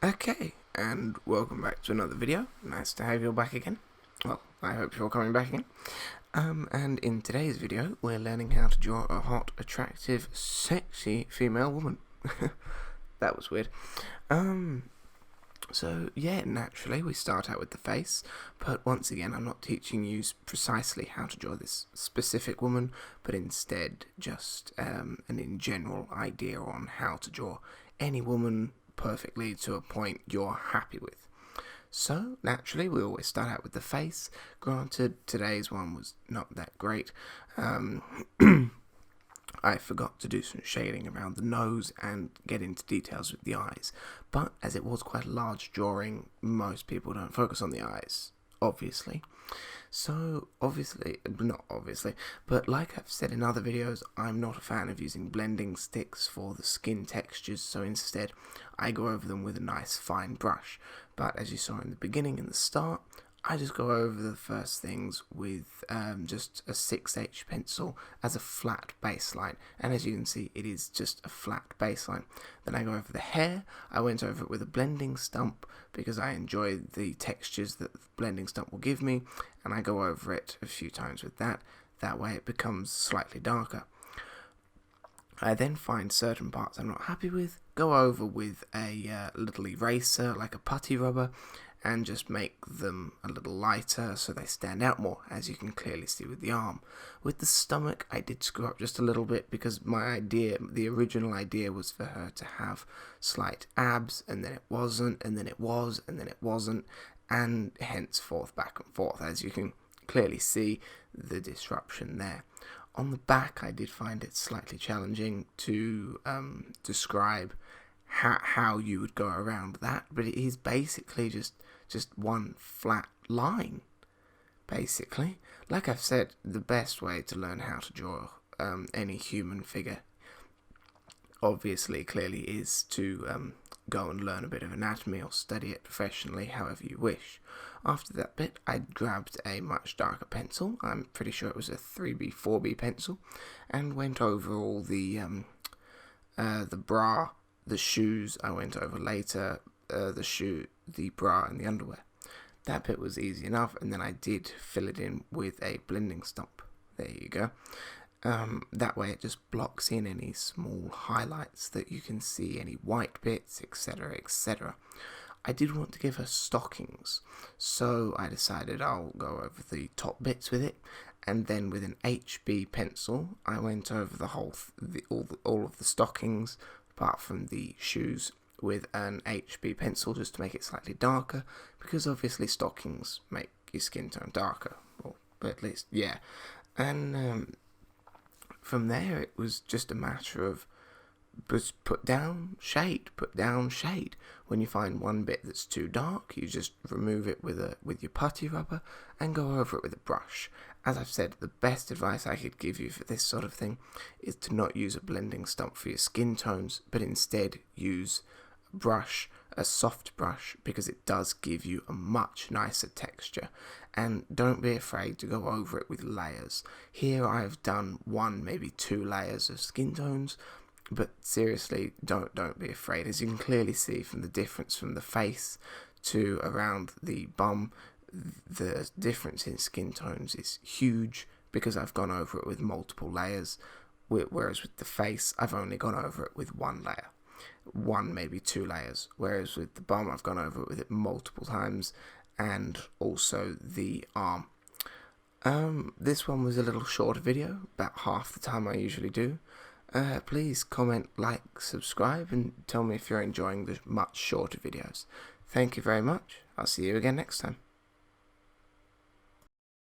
Okay, and welcome back to another video. Nice to have you all back again. Well, I hope you're coming back again. And in today's video, we're learning how to draw a hot, attractive, sexy female woman. That was weird. So yeah, naturally we start out with the face, but once again I'm not teaching you precisely how to draw this specific woman, but instead just an in general idea on how to draw any woman perfectly to a point you're happy with. So naturally we always start out with the face. Granted, today's one was not that great. I forgot to do some shading around the nose and get into details with the eyes, but as it was quite a large drawing, most people don't focus on the eyes, obviously. So not obviously, but like I've said in other videos, I'm not a fan of using blending sticks for the skin textures, so instead I go over them with a nice fine brush. But as you saw in the beginning and the start, I just go over the first things with just a 6H pencil as a flat baseline, and as you can see it is just a flat baseline. Then I go over the hair. I went over it with a blending stump because I enjoy the textures that the blending stump will give me, and I go over it a few times with that way it becomes slightly darker. I then find certain parts I'm not happy with, go over with a little eraser like a putty rubber, and just make them a little lighter so they stand out more, as you can clearly see with the arm. With the stomach, I did screw up just a little bit because the original idea was for her to have slight abs, and then it wasn't, and then it was, and then it wasn't, and henceforth back and forth, as you can clearly see the disruption there. On the back, I did find it slightly challenging to describe how you would go around that, but it is basically just one flat line, basically. Like I've said, the best way to learn how to draw any human figure clearly is to go and learn a bit of anatomy or study it professionally, however you wish. After that bit, I grabbed a much darker pencil. I'm pretty sure it was a 3B, 4B pencil, and went over all the bra, the shoes I went over later, the bra and the underwear. That bit was easy enough, and then I did fill it in with a blending stump. There you go. That way it just blocks in any small highlights that you can see, any white bits, etc, etc. I did want to give her stockings, so I decided I'll go over the top bits with it, and then with an HB pencil I went over the whole all of the stockings apart from the shoes with an HB pencil, just to make it slightly darker, because obviously stockings make your skin tone darker, or at least, yeah. And from there it was just a matter of just put down shade. When you find one bit that's too dark, you just remove it with your putty rubber and go over it with a brush. As I've said, the best advice I could give you for this sort of thing is to not use a blending stump for your skin tones, but instead use a brush, a soft brush, because it does give you a much nicer texture. And don't be afraid to go over it with layers. Here I've done one, maybe two layers of skin tones, but seriously, don't be afraid. As you can clearly see from the difference from the face to around the bum, the difference in skin tones is huge because I've gone over it with multiple layers, whereas with the face I've only gone over it with one layer, one maybe two layers, whereas with the bum I've gone over it with it multiple times, and also the arm. This one was a little shorter video, about half the time I usually do. Please comment, like, subscribe, and tell me if you're enjoying the much shorter videos. Thank you very much. I'll see you again next time.